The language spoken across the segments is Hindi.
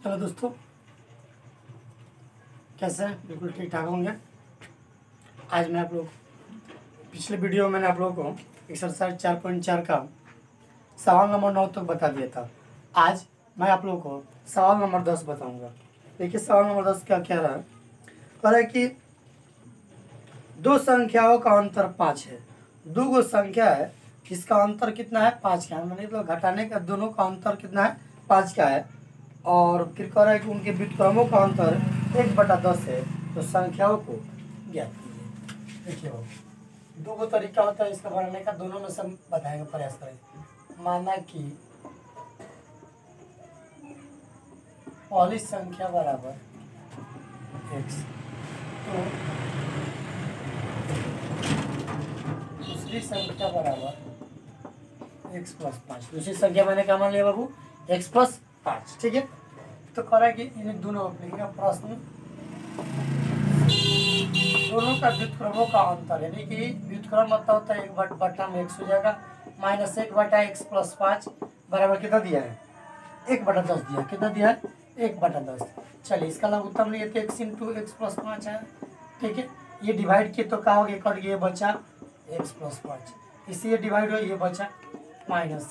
हेलो दोस्तों, कैसे हैं? बिल्कुल ठीक ठाक होंगे। आज मैं आप लोग पिछले वीडियो में मैंने आप लोगों को एक्सरसाइज 4.4 का सवाल नंबर 9 तक बता दिया था। आज मैं आप लोगों को सवाल नंबर 10 बताऊंगा। देखिए सवाल नंबर 10 क्या कह रहा है। कह रहा है कि दो संख्याओं का अंतर 5 है। दो गो संख्या है जिसका अंतर कितना है? 5 का है। मैंने तो घटाने का दोनों का अंतर कितना है? 5 का है। और फिर कह रहा है कि उनके व्युत्क्रमों का अंतर 1/10 है। तो संख्याओं को ज्ञात कीजिए। देखिए दो गो तरीका होता है इसका बनाने का, दोनों में सब बताएंगे, प्रयास करेंगे। माना कि पहली संख्या बराबर x, तो दूसरी संख्या बराबर x + 5। दूसरी संख्या मैंने क्या मान लिया बाबू? x + 5। ठीक है, तो कह रहा है कि इन दोनों लिखेगा प्रश्न, दोनों का व्युत्क्रमों का अंतर, यानी कि व्युत्क्रम मतलब होता है 1/बटा में x हो जाएगा, -1/x + 5 बराबर कितना दिया है? 1/10 दिया। कितना दिया है? 1/10। चलिए इसका लघुत्तम लिए तो x × x + 5 है। ठीक है, ये डिवाइड किए तो क्या हो गया? कट गया, बचा x + 5। इसी ये डिवाइड हो, ये बचा -x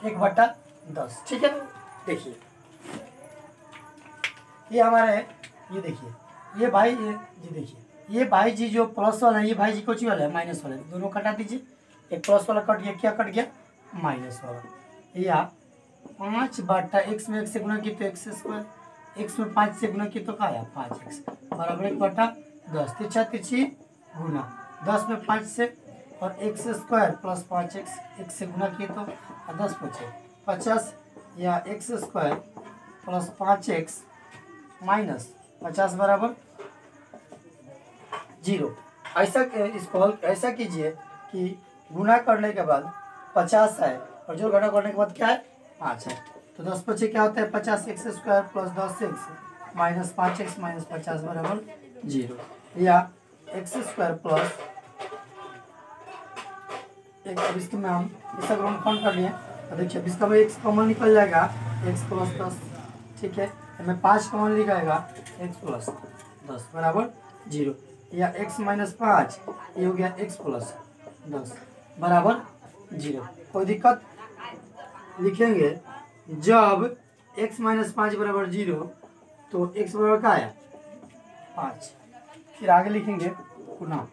1/10। ठीक है, देखिए ये हमारे, ये देखिए ये भाई, ये देखिए ये भाई जी जो प्लस वाला है, ये भाई जी कुछ वाला है माइनस वाला है। दोनों कटा दीजिए, एक प्लस वाला कट गया, क्या कट गया? माइनस वाला। या 5/x में 1 से गुना की तो x², x में 5 से गुना की तो क्या आया? 5x बराबर 1/10। तिरछा तिरछी गुना 10 में 5 से, और x² + 5x, x से गुना किए तो 10 बचे 50, या x² + 5x माइनस 50 बराबर 0। ऐसा इसको ऐसा कीजिए कि गुना करने के बाद 50 है और जो गुणा करने के बाद क्या है? 5 है। तो 10 बचे क्या होता है? 50, x² + 10x minus 5x minus 50 बराबर 0। या x² प्लस एक, इसके में हम इस ग्राउंड कौन कर लिए तो देखिए इसका में x कॉमन निकल जाएगा, x + 10। ठीक है, हमें 5 कॉमन निकलेगा, x + 10 बराबर 0। या x - 5, ये हो गया x + 10 बराबर 0। कोई दिक्कत? लिखेंगे जब x - 5 बराबर 0 तो x बराबर क्या आया? 5। फिर आगे लिखेंगे पुनः,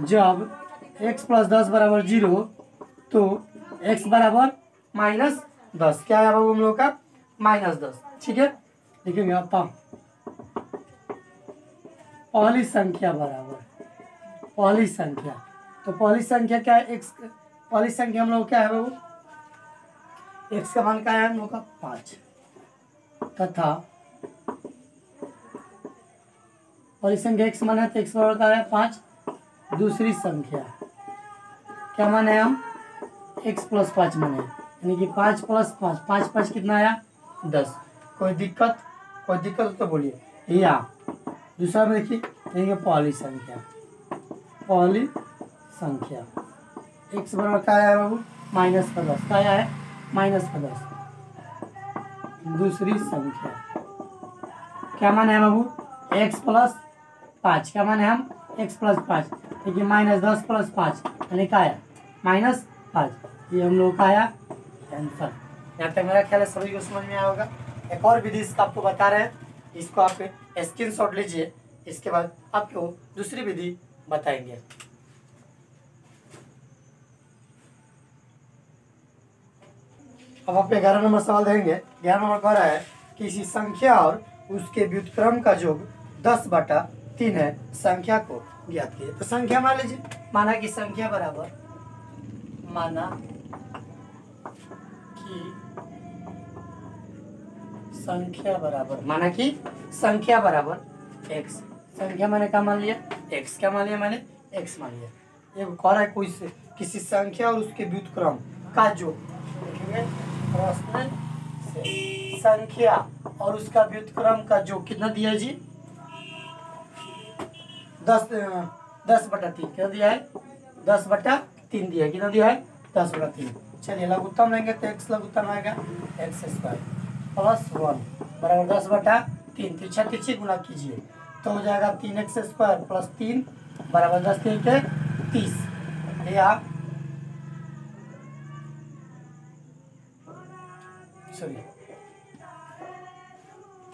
जब x + 10 बराबर 0 तो x बराबर -10। क्या है बाबू हम लोग का? -10। ठीक है, लिखेंगे अब पहली संख्या बराबर पहली संख्या। तो पहली संख्या क्या है? x। पहली संख्या हम लोग क्या है बाबू? x का मान क्या है हम लोग का? 5। तथा पहली संख्या x मान है तो x बराबर क्या है? 5। दूसरी संख्या क्या माने हम? x + 5 माने, यानी कि 5 + 5, 5 × 5 कितना आया? 10। कोई दिक्कत? कोई दिक्कत हो तो बोलिए। या दूसरा में देखिए, देंगे पहली संख्या x बराबर क्या आया बाबू? -10। क्या आया है? -10। दूसरी संख्या क्या माने है बाबू? x + 5। क्या माने हम? x + 5, देखिए -10 + 5 यानी क्या आया? -5। ये हम लोग का आया आंसर। यहाँ तक मेरा ख्याल है सभी को समझ में आया होगा। एक और विधि इसका आपको बता रहे हैं, इसको आप स्क्रीनशॉट लीजिए, इसके बाद आपको दूसरी विधि बताएंगे। अब आप 11 नंबर सवाल देंगे। 11 नंबर कह रहा है किसी संख्या और उसके व्युत्क्रम का योग 10/3 है, संख्या को ज्ञात कीजिए। तो संख्या मान लीजिए, माना कि संख्या बराबर x। संख्या मैंने क्या मान लिया? x। क्या मान लिया मैंने? x मान लिया। ये कह रहा है कोई से किसी संख्या और उसके व्युत्क्रम का योग, देखेंगे प्रश्न से, संख्या और उसका व्युत्क्रम का योग कितना दिया जी? 10/3 क्या दिया है? 10/3 दिया है। कितना दिया है? 10/3। चलिए लघुत्तम लेंगे तो x लघुत्तम आएगा एक्स स्क्वायर प्लस 1 बराबर 10/3 तिरछा तिरछी गुना कीजिए तो हो जाएगा 3x स्क्वायर प्लस 3 बराबर 10 3 के 30 या सॉरी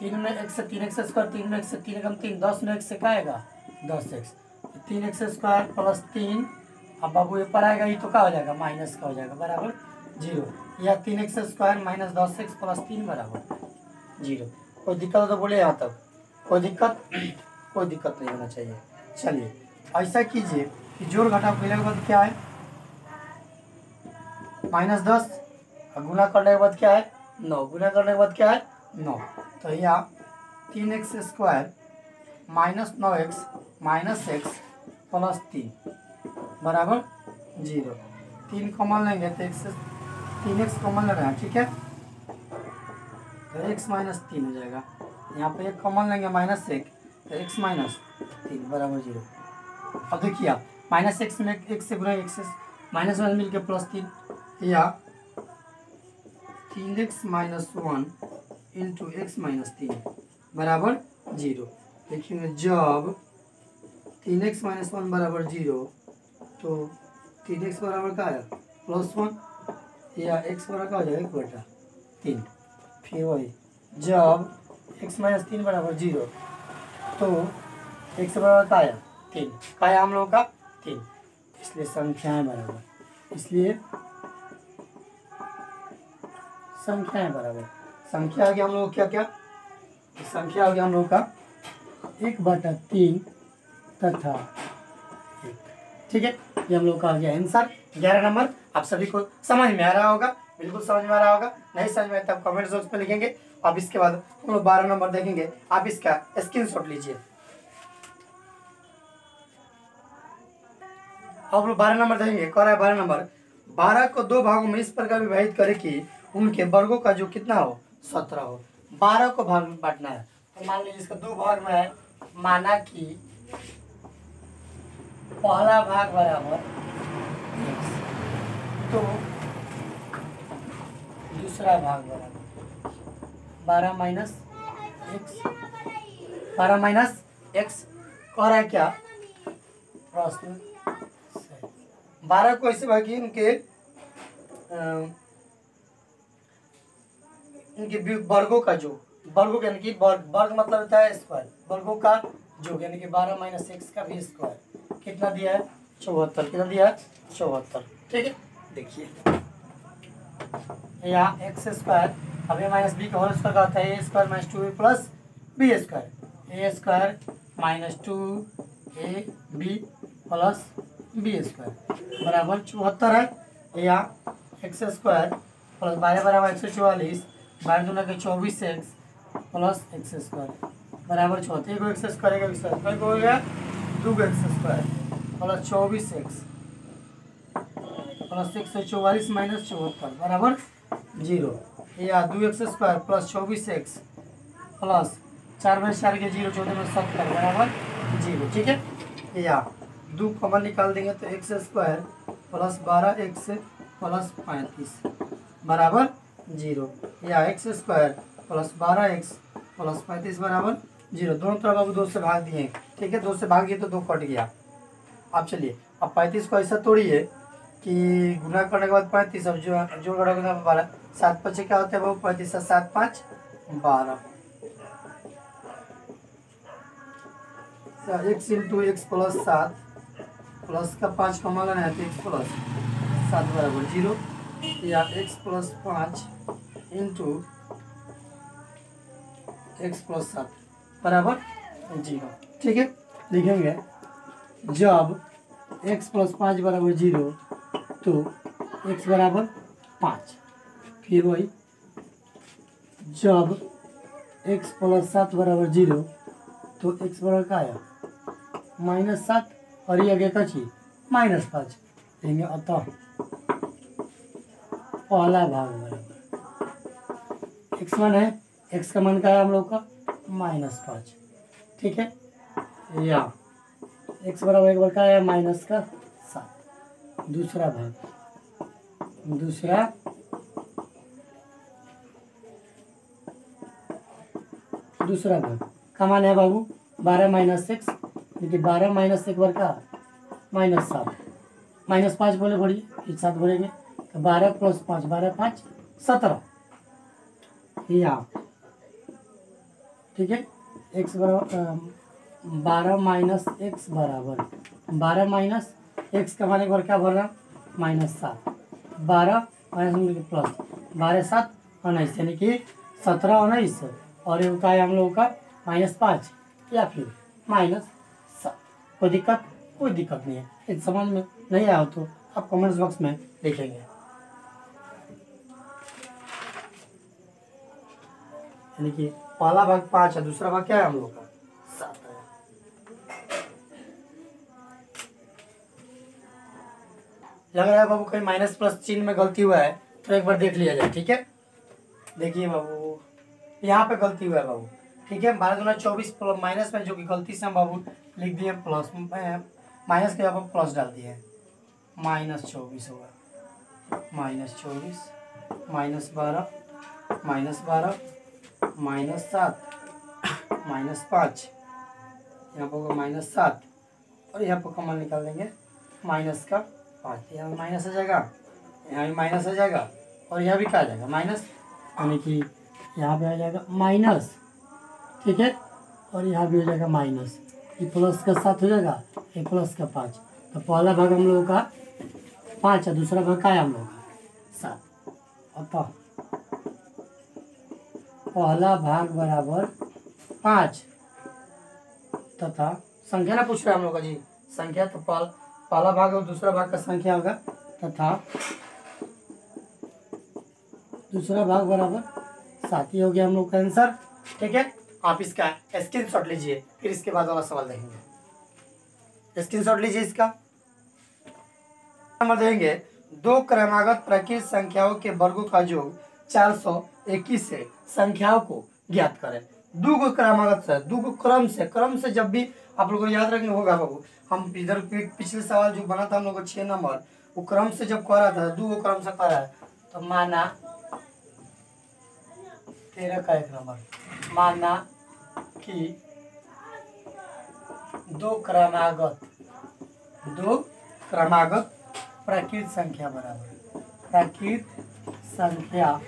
3 में x से 3x स्क्वायर 3 में x से 3 कम 3 10 में x से क्या आएगा 10x 3x स्क्वायर प्लस 3 अब बाबू ये पर आएगा ये तो क्या हो जाएगा माइनस का हो जाएगा बराबर 0 या 3x square minus 10x plus 3 बराबर 0। कोई दिक्कत हो तो बोले यहाँ तक कोई दिक्कत नहीं होना चाहिए। चलिए ऐसा कीजिए कि जोड़ घटाव करने के बाद क्या है -10 और गुना करने के बाद क्या है 9 गुना करने के बाद क्या है 9 तो यहाँ 3x square minus 9x minus x plus 3 बराबर 0। 3 कॉमन लेंगे तो x कॉमन ले रहे हैं ठीक है तो x माइनस 3 हो जाएगा। यहाँ पे 1 कॉमन लेंगे -1 तो x माइनस 3 बराबर 0। अब देखिए आप -x में x से गुना x माइनस वन मिल के प्लस 3 या 3x minus 1 into x minus 3 बराबर 0। देखिए जब 3x माइनस 1 बराबर 0 तो 3x बराबर क्या है प्लस 1 या x बराबर क्या हो जाएगा 1/3। फिर वही जब x माइनस 3 बराबर 0 तो x बराबर क्या है 3 क्या है हम लोगों का 3 इसलिए संख्याएं बराबर संख्या आ गया हम लोग क्या संख्या आ गया हम लोग का 1/3 तथा 1 ठीक है। ये हम लोग का आ गया आंसर 11 नंबर। आप सभी को समझ में आ रहा होगा बिल्कुल समझ में आ रहा होगा नहीं समझ में तब कमेंट बॉक्स में लिखेंगे। अब इसके बाद हम लोग 12 नंबर देखेंगे आप इसका स्क्रीनशॉट लीजिए। अब लोग 12 नंबर देखेंगे कह रहा है 12 नंबर 12 को 2 भागों में इस प्रकार विभाजित करे कि उनके वर्गों का जो कितना हो 17 हो। 12 को भाग में बांटना है तो मान लीजिए इसका 2 भाग में है माना कि पहला भाग बराबर x तो दूसरा भाग बराबर 12 माइनस x कह रहा है क्या प्रश्न 12 को ऐसे भागी इनके वर्गों का जो वर्गों यानी कि वर्ग मतलब होता है स्क्वायर वर्गों का जो यानी कि 12 माइनस x का भी स्क्वायर कितना दिया है 74 कितना दिया है 74 ठीक है। देखिए यहाँ एक्स स्क्वायर अब ए माइनस बी का होल स्क्वायर का होता है A square minus 2a plus B square A square minus 2ab plus B square बराबर 74 है। यहाँ एक्स स्क्वायर प्लस 12 बराबर 144 12 दूना के 24x प्लस एक्स स्क्वायर बराबर 74 एक एक्स स्क्वायर का विस्तार हो गया 2x square plus 24x plus 144 minus 74 बराबर 0 या 2x square plus 24x plus 4/4 के 0 14 में 70 बराबर 0 ठीक है। या 2 कॉमन निकाल देंगे तो x square plus 12x plus 35 बराबर 0 या x square plus 12x plus 35 बराबर 0। दोनों तरफ अब 2 से भाग दिए ठीक है 2 से भाग दिए तो 2 कट गया। अब चलिए अब 35 को ऐसा तोड़िए कि गुना करने के बाद 35 अब जो जोड़ घटा 12 7 5 क्या होता है वो 35 7 5 12 x into x plus 7 plus का 5 कॉमन लेना है तो x प्लस 7 बराबर 0 या x plus 5 into x plus 7 बराबर 0 ठीक है। लिखेंगे जब x प्लस 5 बराबर 0 तो x बराबर 5 फिर वही जब x प्लस 7 बराबर 0 तो x बराबर क्या आया -7 और ये आगे का चीज -5 देंगे अतः पहला भाग बराबर x1 है x का मान का है हम लोग का -5 ठीक है। या x बराबर एक बार का है -7 दूसरा भाग दूसरा भाग का मान है बाबू 12 माइनस 6, देखिए 12 माइनस 1 बार का -7, -5 बोले बढ़िए, फिर 7 बोलेंगे तो 12 + 5, 12 5 17, या ठीक है। x बराबर 12 माइनस x बराबर 12 माइनस x का मान एक बार क्या बोल रहा -7, 12 माइनस प्लस 12 7 19, यानी कि 17 19, और ये होता है हम लोगों का -5 या फिर -7। कोई दिक्कत नहीं है। यदि समझ में नहीं आया तो आप कमेंट्स बॉक्स में लिखेंगे। यानी कि पहला भाग 5 है, दूसरा भाग क्या है हम लोग का 7 है। लग रहा है बाबू कहीं माइनस प्लस चिन्ह में गलती हुआ है तो एक बार देख लिया जाए, ठीक है। देखिए बाबू यहाँ पे गलती हुआ है बाबू, ठीक है। 12 दूना 24 माइनस में जो कि गलती से हम बाबू लिख दिए प्लस, माइनस के यहाँ पर प्लस डाल दिए -24 होगा, -24 -12 -12 -7 -5, यहाँ पर होगा -7, और यहाँ पर कॉमन निकाल देंगे -5, यहाँ माइनस आ जाएगा, यहाँ भी माइनस आ जाएगा, और यहाँ भी क्या आ जाएगा माइनस, यानी कि यहाँ पे आ जाएगा माइनस, ठीक है, और यहाँ भी हो जाएगा माइनस। ये प्लस का 7 हो जाएगा, ये प्लस का 5, तो पहला भाग हम लोगों का 5 है, दूसरा भाग का है हम लोगों का 7। अतः पहला भाग बराबर 5 तथा संख्या ना पूछ रहा है हम लोग का जी, संख्या, तो पहला भाग और दूसरा भाग का संख्या होगा, तथा दूसरा भाग बराबर 7 ही हो गया हम लोग का आंसर, ठीक है। आप इसका स्क्रीनशॉट लीजिए, फिर इसके बाद वाला सवाल देखेंगे। स्क्रीनशॉट लीजिए इसका। नंबर देंगे, दो क्रमागत प्राकृत संख्याओं के वर्गों का योग 421 से संख्याओं को ज्ञात करें। दो क्रमागत से, दो क्रम से जब भी आप लोगों को याद रखना होगा बाबू, हम इधर पिछले सवाल जो बना था हम लोग को 6 नंबर, वो क्रम से जब कर रहा था, दो क्रम से कर रहा है, तो माना 13 का 1 नंबर, माना कि दो क्रमागत प्राकृत संख्या बराबर प्राकृत संख्या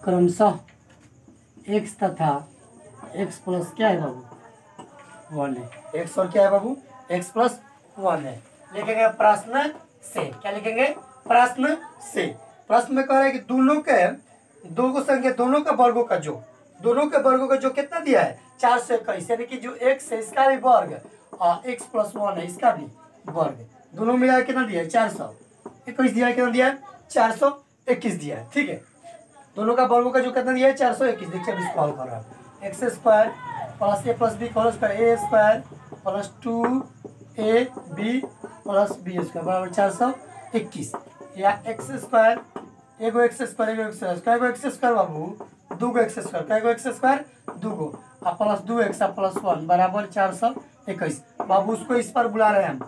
क्रमशः x तथा x प्लस क्या है बाबू 1 है, x और क्या है बाबू x प्लस 1 है। लिखेंगे प्रश्न से, क्या लिखेंगे प्रश्न से। प्रश्न में कह रहा है कि दो को संख्या दोनों का वर्गों का जो कितना दिया है 421, यानी कि जो x है इसका भी वर्ग और x प्लस 1 है इसका भी वर्ग, दोनों मिला कितना दिया है 421 दिया है, कितना दिया है 421 दिया है, ठीक है। दोनों का वर्गों का जो कितना दिया है 421, देखिए अब इसको हल कर रहा है, x square plus a plus b whole square a square plus 2ab plus b square बराबर 421, या x स्क्वायर एगो एक्स स्क्वायर बाबू दूगो एक्स स्क्वायर, कैगो एक्स स्क्वायर दूगो, और प्लस 2x प्लस 1 बराबर 421। बाबू उसको इस पर बुला रहे हैं हम,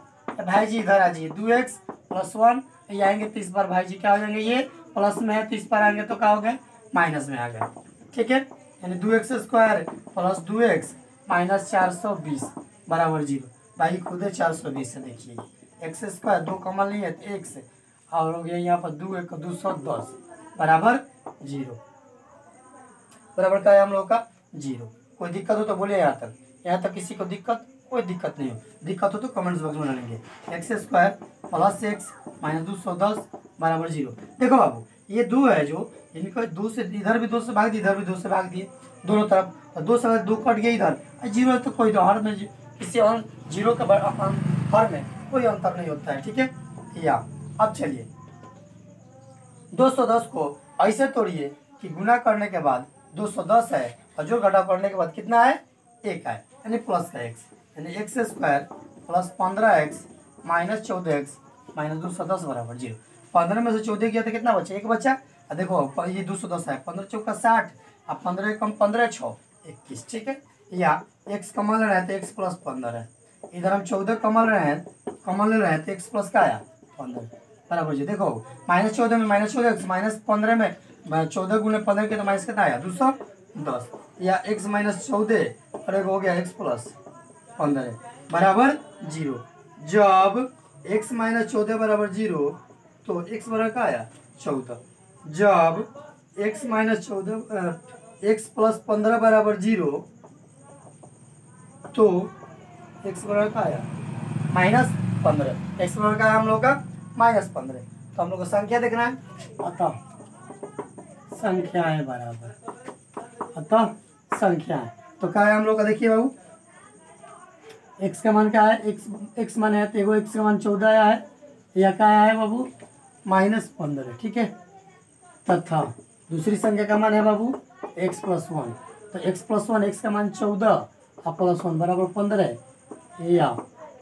भाई जी इधर आ जाइए, 2x प्लस 1 ये आएंगे तो इस बार भाई जी क्या हो जाएंगे, ये प्लस में है तो इस पर आएंगे तो क्या हो गए माइनस में आ गए, ठीक है। यानी 2x square plus 2x minus 420 बराबर 0। भाई खुद 420 से देखिए एक्स स्क्वायर दो कमल नहीं है तो x और हो गया यहाँ पर 2 1 210 बराबर 0, बराबर का है हम लोग का 0। कोई दिक्कत हो तो बोलिए यहाँ तक किसी को कोई दिक्कत नहीं हो, दिक्कत हो तो कमेंट्स बॉक्स में डालेंगे। X square plus x minus 210 बराबर 0। देखो बाबू ये 2 है जो इनको 2 से इधर भी 2 से भाग दिए, इधर भी 2 से भाग दिए, दोनों तरफ तो 2 से 2 कट गया इधर, 0 है तो कोई तो हर में किसी और 0 के हर में कोई अंतर नहीं होता है, ठीक है। या अब चलिए 210 को ऐसे तोड़िए कि गुना करने के बाद 210 है और जो घटा करने के बाद कितना है 1 है, यानी प्लस का x, यानी x square plus 15x minus 14x minus 210 बराबर 0। 15 में से 14 किया तो कितना बचा, 1 बचा। और देखो ये 210 है, 15 चौका 60, अब 15 कम 15 6 21, ठीक है। या x कमल रहे हैं तो x प्लस 15 है, इधर हम 14 कमल रहे हैं, कॉमन ले रहे हैं तो एक्स प्लस का आया 15 बराबर जी। देखो -14 में -14 -15 में 14 गुने 15 के तो माइनस कितना आया 210 या x -14 और एक हो गया x प्लस 15 बराबर 0। जब x -14 बराबर 0 तो x बराबर का आया 14। जब x -14 x प्लस 15 बराबर 0 तो x बराबर का आया -15। x बराबर का आया हम लोग का -15। तो हम लोग को संख्या देखना है, अतः संख्याएं बराबर, अतः संख्याएं तो क्या है हम लोग का, देखिए बाबू x का मान क्या है, x मान है तो x का मान 14 आया है, या क्या आया है बाबू -15। ठीक है, तथा दूसरी संख्या का मान है बाबू x प्लस 1। तो x प्लस 1 x का मान 14 और प्लस 1 बराबर 15 या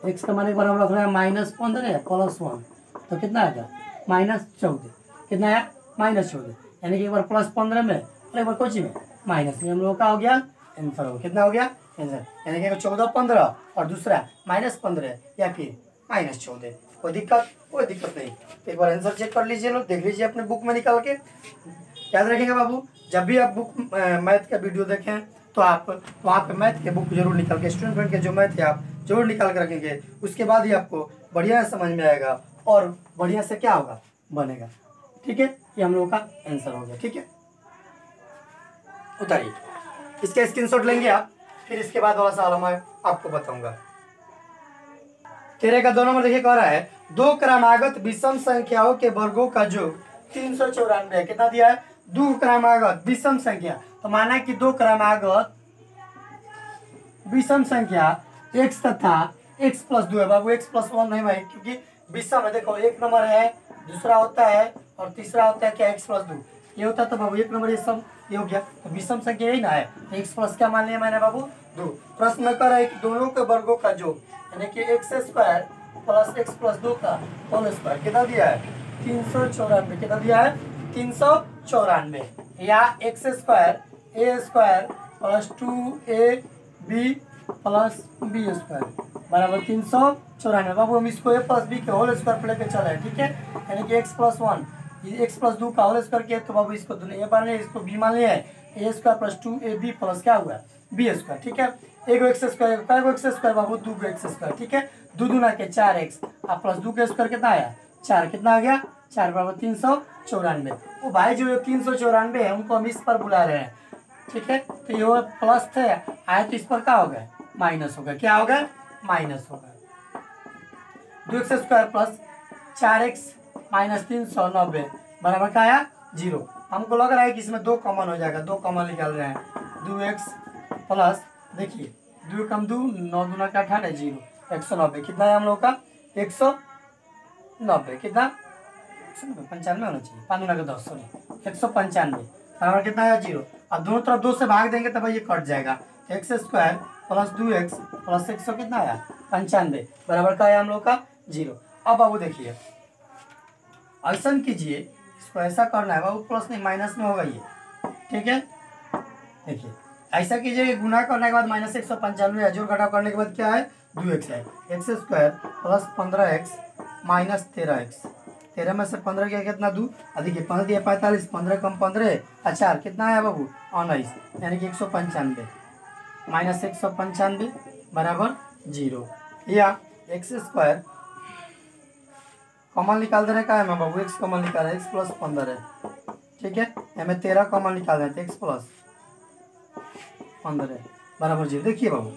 x का मान एक बार हम रख रहे हैं -15 प्लस 1 तो कितना आएगा -14। कितना आया -14, यानी कि एक बार प्लस 15 में और एक बार कोची में माइनस में हम लोग का हो गया आंसर हो गया। कितना हो गया आंसर, यानी कि 14 15 और दूसरा -15 या फिर -14। कोई दिक्कत नहीं। तो एक बार आंसर चेक कर लीजिए लोग, देख लीजिए अपने बुक में निकाल के। याद रखिएगा बाबू, जब भी आप बुक मैथ का वीडियो देखें तो आप वहाँ पे मैथ के बुक जरूर निकाल के, स्टूडेंट फ्रेंड के जो मैथ है आप जरूर निकाल के रखेंगे, उसके बाद ही आपको बढ़िया समझ में आएगा और बढ़िया से क्या होगा बनेगा। ठीक है, ये हम लोगों का आंसर हो गया। ठीक है, उतारिए इसका स्क्रीनशॉट लेंगे आप, फिर इसके बाद वाला सवाल मैं आपको बताऊंगा। 13 का 2 नंबर देखिए, कह रहा है 2 क्रमागत विषम संख्याओं के वर्गों का योग 394 है। कितना दिया है, 2 क्रमागत विषम संख्या, तो माना कि 2 क्रमागत विषम संख्या x तथा x प्लस 2 है। बाबू x प्लस 1 नहीं भाई, क्योंकि विषम है। देखो एक नंबर है, दूसरा होता है और तीसरा होता है क्या x प्लस 2, ये होता है। तो बाबू एक नंबर ये सब ये हो गया, तो विषम संख्या यही ना है। तो x प्लस क्या मान लिया मैंने बाबू 2। प्रश्न कर रहा है कि दोनों के वर्गों का योग, यानी कि x² प्लस x प्लस 2 का होल स्क्वायर कितना दिया है 394। कितना दिया है 394, या x² a² plus 2ab plus b² बराबर 394। बाबू हम इसको a प्लस b के होल स्क्वायर पे लेके चले। ठीक है, यानी कि x प्लस 1 x प्लस 2 का होल स्क्वायर किया, तो बाबू इसको दोनों a मान लिया, इसको b मान लिया है। a² प्लस 2ab प्लस क्या हुआ b²। ठीक है, एक x² क्या x² बाबू 2 x²। ठीक है, 2 दूना के 4x और प्लस 2 के स्क्वायर कितना आया 4। कितना आ गया 4 बराबर 394। वो भाई जो 394 है उनको हम इस पर बुला रहे हैं। ठीक है, तो ये प्लस थे आए तो इस पर क्या होगा माइनस होगा। क्या होगा माइनस होगा। 2x² प्लस 4x माइनस 390 बराबर क्या आया 0। हमको लग रहा है कि इसमें 2 कॉमन हो जाएगा, 2 कॉमन निकाल रहे हैं। 2x प्लस देखिए 2 कम 2 9 दूना का 18 0 190। कितना है हम लोग का 190। कितना 95 होना चाहिए, 5 दूना का 10 सॉरी 195 बराबर कितना है 0। अब दोनों तरफ 2 से भाग देंगे तब ये कट जाएगा। x² प्लस 2x प्लस 100 कितना आया 95 बराबर का है हम लोग का 0। अब बाबू देखिए ऐसा कीजिए, इसको ऐसा करना है बाबू, प्लस नहीं माइनस में होगा ये। ठीक है, देखिए ऐसा कीजिए कि गुना करने के बाद -195 है, जोड़ घटाव करने के बाद क्या है 2x है। x² plus 15x minus 13x, 13 में से 15 गया कितना 2, देखिए 15 दिया 45, 15 कम 15 4 कितना है बाबू 19, यानी कि 195 माइनस 195 बराबर 0। या x² कॉमन निकाल देने का है मैं बाबू, x कॉमन निकाल रहे x प्लस 15 है। ठीक है, हमें 13 कॉमन निकाल रहे थे, x प्लस 15 बराबर 0। देखिए बाबू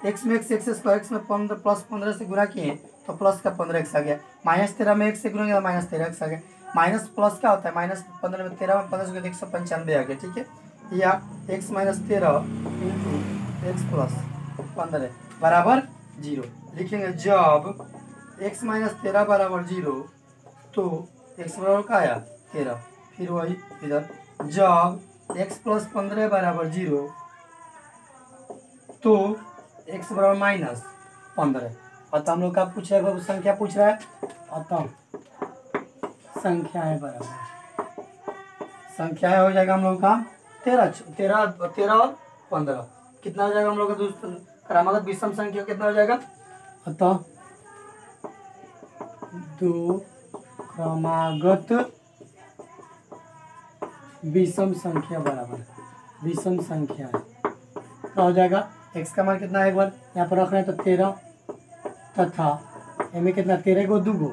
x में x² x में 15 प्लस 15 से गुना किए तो प्लस का 15x आ गया, -13 में x से गुना किया -13x आ गया। माइनस प्लस क्या होता है -15 में 13 में 15 से 195 आ गया। ठीक है, या x -13 इंटू x प्लस 15 बराबर 0 लिखेंगे। जब x -13 बराबर 0 तो x बराबर का आया 13, फिर वही इधर जब x प्लस 15 बराबर 0 तो x बराबर -15। अतः हम लोग का पूछ रहा है बाबू, संख्या पूछ रहा है, अतः संख्याएं बराबर संख्याएं हो जाएगा हम लोग का 13 और 15 कितना हो जाएगा हम लोग का दोस्तों क्रमागत विषम संख्या कितना हो जाएगा। अतः दो क्रमागत विषम संख्या बराबर विषम संख्या है। क्या हो जाएगा? x का मान कितना है, एक बार यहाँ पर रख रहे हैं तो 13 तथा में कितना 13 को 2 को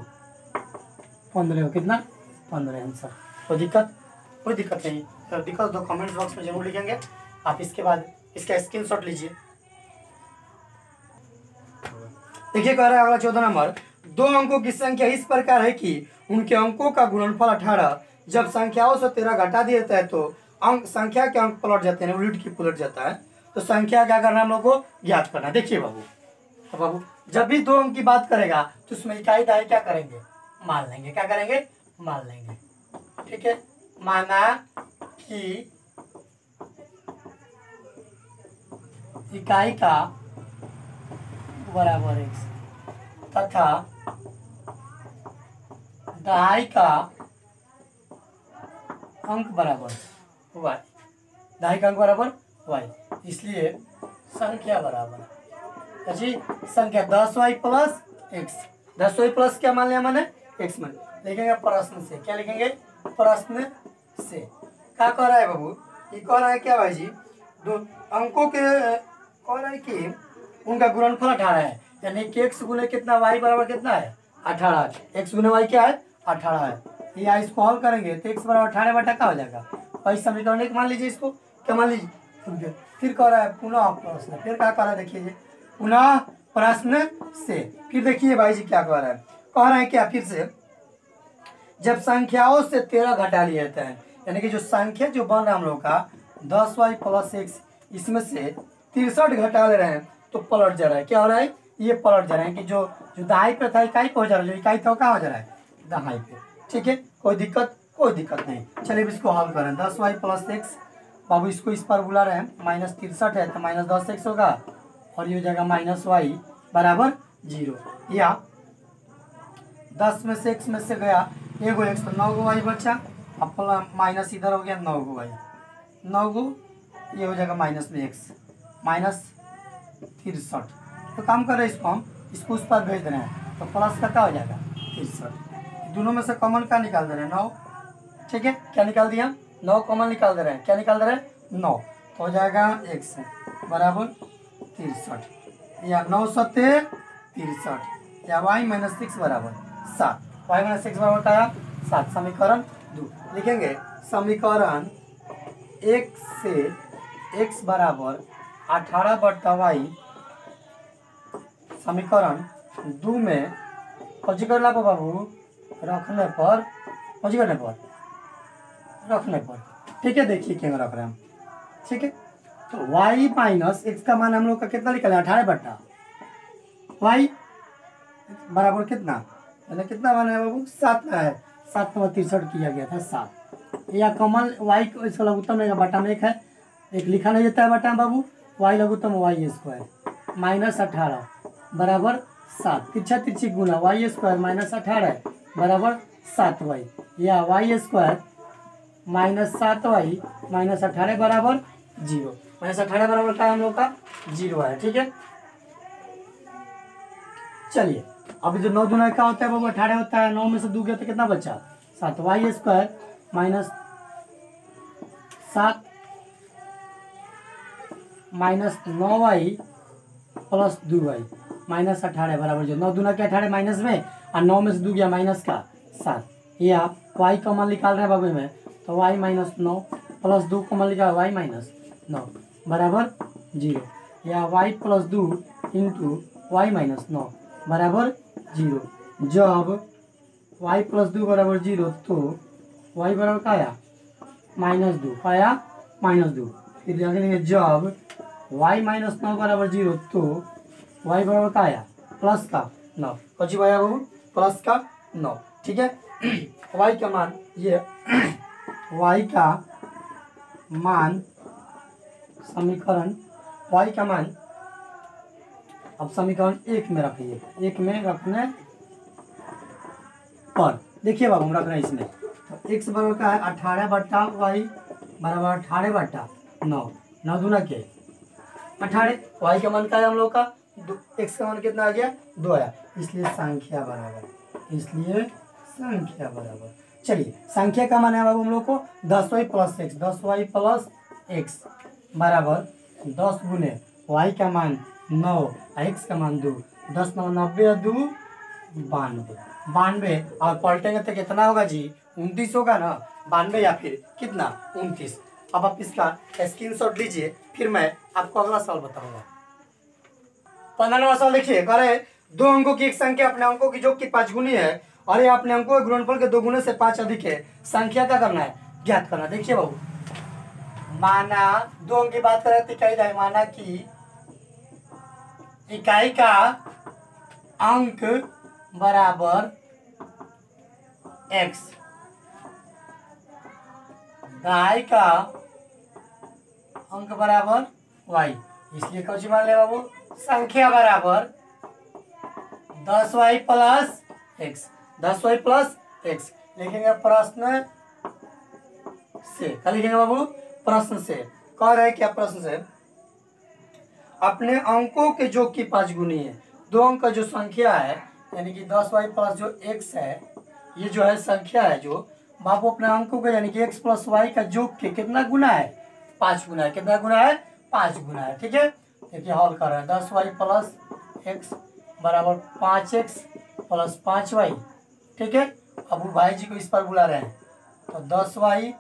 15 हो, कितना 15 आंसर। कोई दिक्कत नहीं। तो दिक्कत तो कमेंट बॉक्स में जरूर लिखेंगे आप। इसके बाद इसका स्क्रीनशॉट लीजिए। देखिए कह रहा है अगला 14 नंबर, दो अंकों की संख्या इस प्रकार है कि उनके अंकों का गुणनफल 18। जब संख्याओं से 13 घटा दिया जाता है तो अंक संख्या के अंक पलट जाते हैं, उलट की पलट जाता है। तो संख्या क्या करना है हम लोग को ज्ञात करना। देखिए बाबू जब भी दो अंक की बात करेगा तो उसमें इकाई दहाई क्या करेंगे, मान लेंगे। क्या करेंगे? मान लेंगे। ठीक है, माना कि इकाई का बराबर x तथा दहाई का अंक बराबर y, दहाई का अंक बराबर y, इसलिए संख्या बराबर जी संख्या 10y plus x। 10y plus क्या मान लिया मैंने? x मान लिखेंगे प्रश्न से। क्या लिखेंगे? प्रश्न से। क्या कह रहा है बाबू? ये कह रहा है क्या भाई जी, दो अंकों के कह रहा है कि उनका गुणनफल 18 है, यानी कि x गुने कितना y बराबर कितना है 18। x गुने y क्या है 18 है। या इसको हल करेंगे तो x बराबर 18 बटा क्या हो जाएगा वही समीकरण एक मान लीजिए। इसको क्या मान लीजिए? फिर कह रहा है पुनः प्रश्न। फिर क्या कह रहा है देखिए पुनः प्रश्न से। फिर देखिए भाई जी क्या कह रहा है, कह रहा है क्या फिर से, जब संख्याओं से 13 घटा लिया जाता है, यानी कि जो संख्या जो बन रहा है हम लोग का 10y प्लस x, इसमें से 63 घटा ले रहे हैं तो पलट जा रहा है। क्या हो रहा है? ये पलट जा रहा है कि जो दहाई पे था इकाई पे हो जा रहा है, जो इकाई था कहाँ हो जा रहा है दहाई पे। ठीक है, कोई दिक्कत नहीं। चलिए इसको हल करें। 10y प्लस x, बाबू इसको इस पर बुला रहे हैं, माइनस 63 है तो माइनस 10x होगा और ये हो जाएगा माइनस y बराबर 0। या 10 में से x में से गया एगो x तो 9 गो y बचा, अब माइनस इधर हो गया 9 गो y, 9 गो ये हो जाएगा माइनस में x माइनस 63। तो काम कर रहे हैं इसको हम इसको उस पर भेज रहे हैं तो प्लस का क्या हो जाएगा 63। दोनों में से कॉमन क्या निकाल दे रहे हैं 9। ठीक है, क्या निकाल दिया 9 कॉमन निकाल दे रहे हैं। क्या निकाल दे रहे हैं 9, तो हो जाएगा x बराबर 63 या 9 सत्ते 63 या y माइनस 6 बराबर 7। y माइनस 6 बराबर क्या 7। समीकरण 2 लिखेंगे। समीकरण 1 से x बराबर 18 बटा y, समीकरण 2 में कौची करना पर बाबू रखने पर। ठीक है, देखिए क्या रख रहे हैं हम। ठीक है, तो y माइनस x का मान हम लोग का कितना निकला 18 बटा y बराबर कितना, यानी कितना मान है बाबू 7 ना है, 7 में 63 किया गया था 7। या कॉमन y को इसका लघुत्तम रहेगा बटा में 1 है, एक लिखा नहीं जाता है बटा में बाबू, y लघुत्तम y स्क्वायर माइनस 18 बराबर 7। तिरछा तिरछी गुना y स्क्वायर माइनस 18 बराबर 7y, या y square minus 7y minus 18 बराबर 0। माइनस 18 बराबर क्या है हम लोग का 0 है। ठीक है, चलिए अभी जो 9 दूना क्या होता है बाबू 18 होता है, 9 में से 2 गया तो कितना बचा 7y square minus 7 minus 9y plus 2y minus 18 बराबर 0। 9 दूना क्या 18 माइनस में और 9 में से 2 गया माइनस का 7। या y कॉमन निकाल रहे हैं बाबू में तो y माइनस 9 प्लस 2 कॉमन निकाल y माइनस 9 बराबर 0। या y plus 2 into y minus 9 बराबर 0। जब y प्लस 2 बराबर 0 तो y बराबर क्या आया माइनस 2, आया माइनस 2। फिर देखेंगे जब y माइनस 9 बराबर 0 तो y बराबर क्या आया प्लस का 9। कौची आया बाबू प्लस का 9। ठीक है, y का मान ये y का मान समीकरण y का मान अब समीकरण 1 में रखिए, 1 में रखने पर देखिए बाबू हम रख रहे हैं इसमें तो x बराबर का है 18 बट्टा y बराबर 18 बट्टा 9, 9 दूना के 18, y का मान का है हम लोग का x का मान कितना आ गया 2 आया, इसलिए संख्या बराबर इसलिए संख्या बराबर। चलिए संख्या का मान है बाबू हम लोग को 10y plus x, 10y plus x बराबर 10 गुने y का मान 9 x का मान 2, 10 9 90 और 2 92, 92 और पलटेंगे तो कितना होगा जी 29 होगा ना, 92 या फिर कितना 29। अब आप इसका स्क्रीनशॉट लीजिए, फिर मैं आपको अगला सवाल बताऊंगा। 15वां सवाल देखिए, कह रहे दो अंकों की एक संख्या अपने अंकों की जो कि 5 गुनी है और ये अपने अंकों के गुणनफल के 2 गुने से 5 अधिक है, संख्या क्या करना है ज्ञात करना। देखिए बाबू, माना दो अंक की बात करें तो इकाई जाए, माना कि इकाई का अंक बराबर x, दहाई का अंक बराबर y, इसलिए कौन सी मान ले बाबू संख्या बराबर 10y plus x, 10y plus x लिखेंगे प्रश्न से। क्या लिखेंगे बाबू प्रश्न से। कह रहे क्या प्रश्न से, अपने अंकों के जो कि 5 गुनी है, दो अंक का जो संख्या है यानी कि 10y प्लस जो x है, ये जो है संख्या है जो बाबू अपने अंकों के यानी कि x प्लस y का जोग के कितना गुना है 5 गुना है। कितना गुना है 5 गुना है। ठीक है, देखिए हल कर रहे हैं 10y प्लस x बराबर 5x प्लस 5y। ठीक है, अब भाई जी को इस पर बुला रहे हैं तो 10y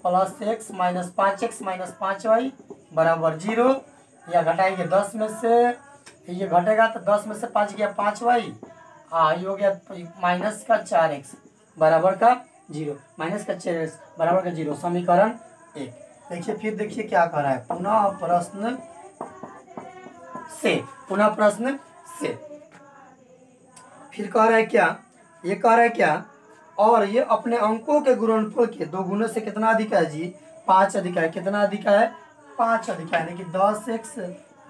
plus x minus 5x minus 5y बराबर 0, या घटाएंगे 10 में से, ये घटेगा तो 10 में से 5 गया 5y, ये हो गया माइनस का 4x बराबर का 0, माइनस का 4x बराबर का 0, समीकरण 1। देखिए फिर देखिए क्या कर रहा है, पुनः प्रश्न से, पुनः प्रश्न से फिर कह रहा है क्या, ये कह रहा है क्या, और ये अपने अंकों के गुणनफल के 2 गुने से कितना अधिक है जी 5 अधिक है। कितना अधिक है 5 अधिक है, यानी कि 10x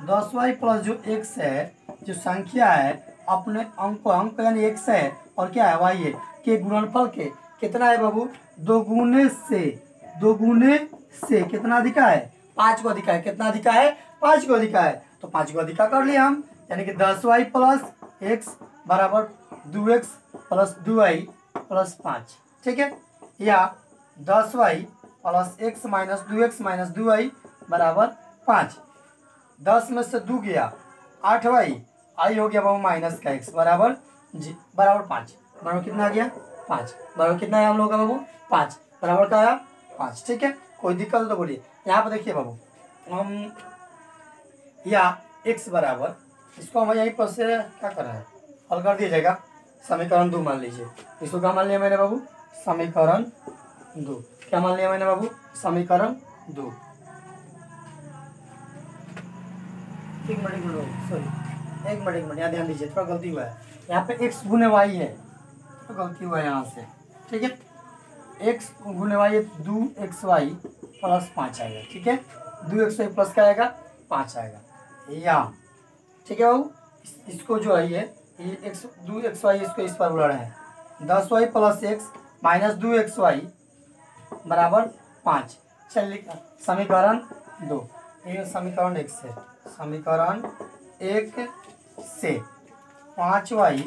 10y प्लस जो x है जो संख्या है अपने अंक यानी x है और क्या है y है के गुणनफल के कितना है बाबू 2 गुने से कितना अधिक है 5 को अधिक है। कितना अधिक है 5 को अधिक है, तो 5 को अधिक कर लिया हम, यानी कि 10y प्लस x बराबर 2x प्लस 2y प्लस 5। ठीक है, या 10y plus x minus 2x minus 2y बराबर 5, 10 में से 2 गया 8y, आई हो गया बाबू माइनस का x बराबर बराबर 5, बराबर कितना आ गया 5, बराबर कितना है हम लोग का बाबू 5 बराबर का आया 5। ठीक है, कोई दिक्कत हो तो बोलिए। यहाँ पर देखिए बाबू हम या x बराबर, इसको हम यहीं पर से क्या कर रहे हैं हल कर दिया जाएगा, समीकरण 2 मान लीजिए। इसको क्या मान लिया मैंने बाबू समीकरण 2, क्या मान लिया मैंने बाबू समीकरण 2। एक मिनट यहाँ ध्यान दीजिए, थोड़ा गलती हुआ है यहाँ पे x गुने y है, तो गलती हुआ है यहाँ से। ठीक है, x गुने y है 2xy प्लस 5 आएगा। ठीक है, 2xy प्लस क्या आएगा 5 आएगा, या ठीक है बाबू इसको जो है ये x 2xy इसको इस पर बुला रहे हैं 10y plus x minus 2xy बराबर 5। चलिए समीकरण 2, ये समीकरण 1 से, समीकरण 1 से 5y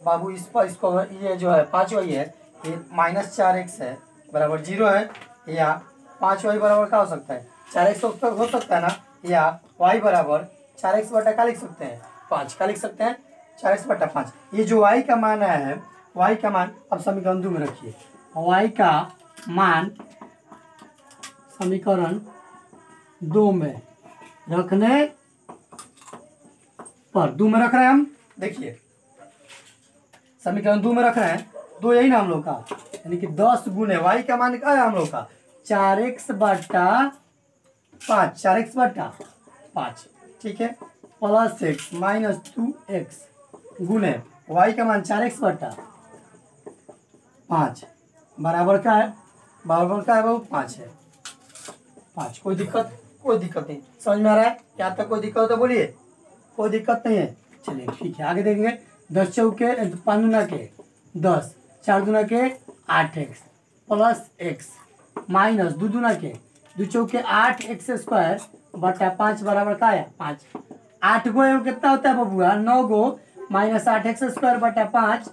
बाबू इस पर इसको ये जो है 5y है ये माइनस 4x है बराबर 0 है, या 5y बराबर क्या हो सकता है 4x हो सकता है ना, या y बराबर 4x बटा क्या लिख सकते हैं 5, क्या लिख सकते हैं 4x बटा 5। ये जो y का मान है, y का मान अब समीकरण 2 में रखिए, y का मान समीकरण 2 में रखने पर 2 में रख रहे हैं हम। देखिए समीकरण 2 में रख रहे हैं, 2 यही ना हम लोग का, यानी कि 10 गुने y का मान क्या है हम लोग का 4x बटा 5, 4x बटा 5। ठीक है, प्लस x माइनस 2x गुने y का मान 4x बटा 5 बराबर क्या है, बराबर क्या है बाबू 5 है 5। कोई दिक्कत नहीं, समझ में आ रहा है, यहाँ तक कोई दिक्कत हो तो बोलिए, कोई दिक्कत नहीं है। चलिए ठीक है, आगे देखेंगे 10 चौके 5 दूना के 10, 4 दूना के 8x प्लस x माइनस 2 दूना के 2 चौके 8x स्क्वायर बटा 5 बराबर का है 5। 8 गो कितना होता है बबुआ 9 गो माइनस 8x स्क्वायर बटा 5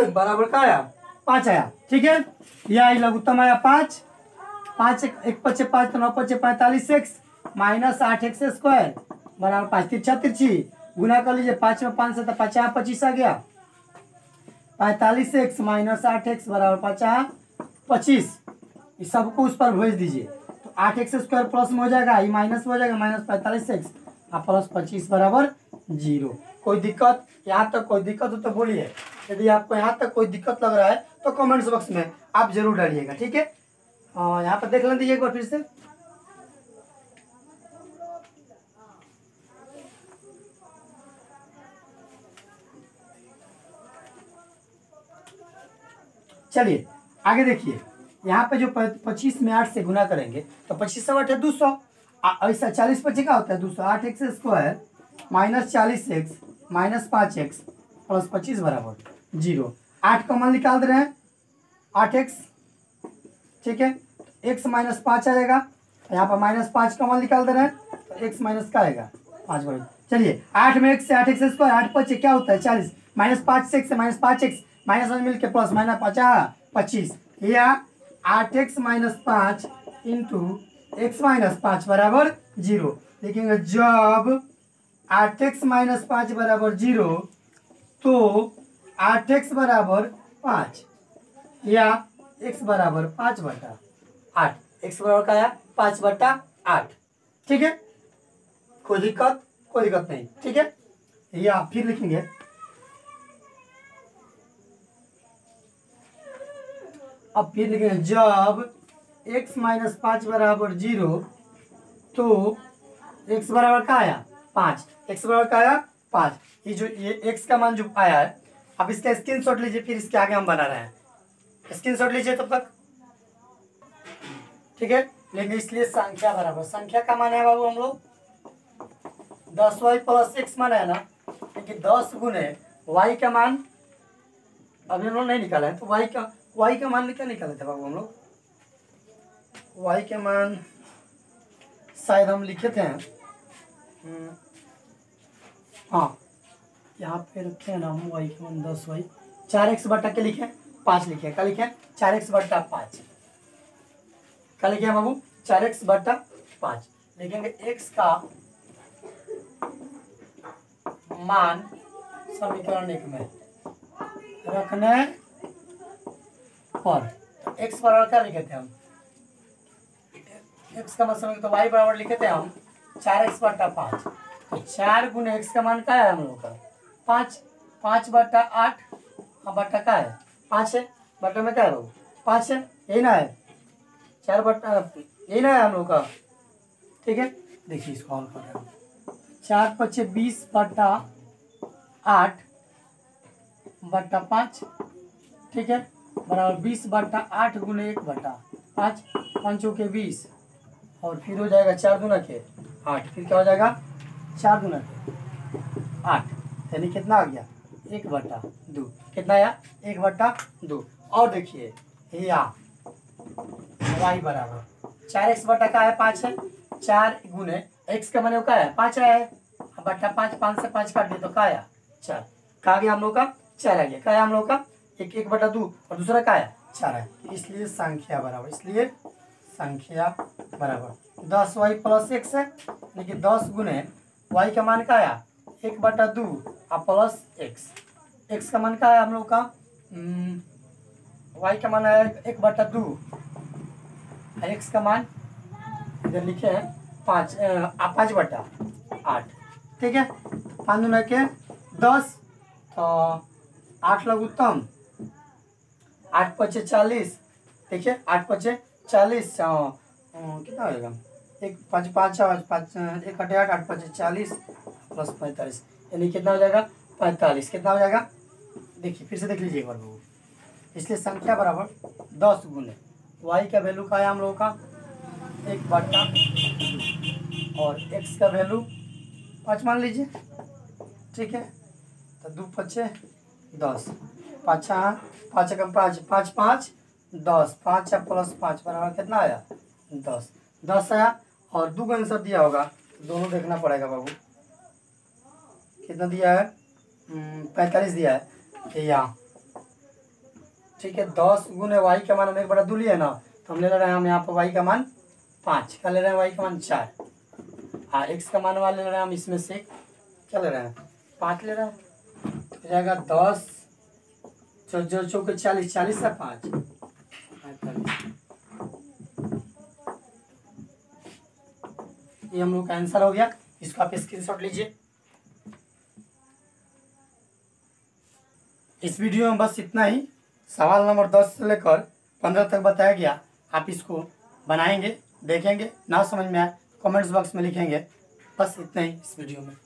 बराबर का आया 5 आया। ठीक है, यह लघुत्तम आया 5। 5 एक पचे 5 तो 9 पचे 45x माइनस 8x स्क्वायर बराबर 5। तिरछा तिरछी गुना कर लीजिए, 5 में 5 से तो 50 25 आ गया। 45x माइनस 8x बराबर 50 25। इस सबको उस पर भेज दीजिए तो 8x स्क्वायर प्लस में हो जाएगा, ये माइनस में हो जाएगा, माइनस 45x और प्लस 25 बराबर 0। कोई दिक्कत? यहाँ तक कोई दिक्कत हो तो बोलिए। यदि आपको यहाँ तक कोई दिक्कत लग रहा है तो कमेंट्स बॉक्स में आप जरूर डालिएगा। ठीक है, यहाँ पर देख लें दीजिए एक बार फिर से। चलिए आगे देखिए, यहाँ पे जो 25 में 8 से गुना करेंगे तो 25 से 8 है 200। ऐसा 40 25 का होता है 200। 8x square minus 40x minus 5x plus 25 बराबर 0। 8 का मान निकाल दे रहे हैं 8x। ठीक है, x माइनस 5 आएगा, यहाँ पर माइनस 5 का मान निकाल दे रहे हैं तो x माइनस का आएगा 5 बराबर। चलिए 8 में x से 8x स्क्वायर 8 5 क्या होता है 40 माइनस 5 से x से माइनस 5x माइनस में मिलकर प्लस माइनस 50 25 या 8x minus 5 into x minus 5 बराबर 0। लिखेंगे जब 8x माइनस 5 बराबर 0 तो 8x बराबर 5 या x बराबर 5/8। x बराबर का आया 5/8। ठीक है, कोई दिक्कत? कोई दिक्कत नहीं। ठीक है, या फिर लिखेंगे अब फिर लिखेंगे जब x माइनस 5 बराबर 0 तो x बराबर का आया 5। x बराबर का आया 5। ये जो ये x का मान जो आया है, अब इसका स्क्रीनशॉट लीजिए, फिर इसके आगे हम बना रहे हैं। स्क्रीनशॉट लीजिए तब तक। ठीक है, लेकिन इसलिए संख्या बराबर संख्या का मान है बाबू हम लोग 10y प्लस x मान है ना, क्योंकि 10 गुने y का मान अभी हम लोग नहीं निकाला है, तो y का मान क्या निकाले थे बाबू हम लोग? y के मान शायद हम लिखे थे, हाँ यहाँ पे रखे हैं ना हम y के मान 10y 4x बटा के लिखे 5 लिखे। क्या लिखे? 4x बटा 5। क्या लिखे बाबू? 4x बटा 5। लिखेंगे x का मान समीकरण 1 में रखने पर x बराबर क्या लिखे थे हम? x का मतलब तो y बराबर लिखे थे हम 4x बटा 5। तो 4 गुने x का मान क्या है हम लोग का? 5। 5/8 बटा का है 5 है, बटा में क्या है बाबू? 5 है, यही ना है 4 बटा, यही ना है हम लोग का। ठीक है, देखिए इसको हल कर रहे हैं। 4 5 20/8 बटा 5। ठीक है, बराबर 20/8 गुने 1/5। 5 के 20 और फिर हो जाएगा 4 दूना के 8। फिर क्या हो जाएगा 4 दूना के 8, यानी कितना आ गया 1/2। कितना आया 1/2। और देखिए या y बराबर 4x बटा का है 5 है, 4 गुने x का माने का है 5 आया है, बटा 5 5 से 5 काट दिए तो का आया 4। कहा गया हम लोग का 4 आ गया। क्या है हम लोग का 1/2 और दूसरा का आया 4 है। इसलिए संख्या बराबर 10y प्लस x है, लेकिन 10 गुने y का मान का आया 1/2 और प्लस x का मान का है हम लोग का y का मान आया 1/2 और x का मान इधर लिखे हैं 5/8। ठीक है, 5 दूना के 10 तो 8 लघुत्तम 8 5 40। देखिए 8 5 40 कितना हो जाएगा 1 5 5 5 1 8 8 5 40 प्लस 45, यानी कितना हो जाएगा 45। कितना हो जाएगा देखिए फिर से देख लीजिए एक बार लोग। इसलिए संख्या बराबर 10 गुने y का वैल्यू का है हम लोगों का 1/2 और x का वैल्यू 5 मान लीजिए। ठीक है, तो 2 5 10 5 5 का 5 5 5 10 5 प्लस 5 बराबर कितना आया 10 आया। और 2 का आंसर दिया होगा, दोनों देखना पड़ेगा बाबू। कितना दिया है 45 दिया है यहाँ, ठीक है। 10 गुने वाई का मान हम 1/2 लिए ना, तो हम ले रहे हैं हम यहाँ पर वाई का मान 5, क्या ले रहे हैं वाई का मान 4, हाँ एक्स का मान वाले ले रहे हैं हम इसमें से क्या ले रहे हैं 5 ले रहे हैं, तो जाएगा 10 जो चौके 40, 40 से 5 45। ये हम लोग का आंसर हो गया, इसको आप स्क्रीनशॉट लीजिए। इस वीडियो में बस इतना ही, सवाल नंबर 10 से लेकर 15 तक बताया गया। आप इसको बनाएंगे, देखेंगे, ना समझ में आए कमेंट्स बॉक्स में लिखेंगे। बस इतना ही इस वीडियो में।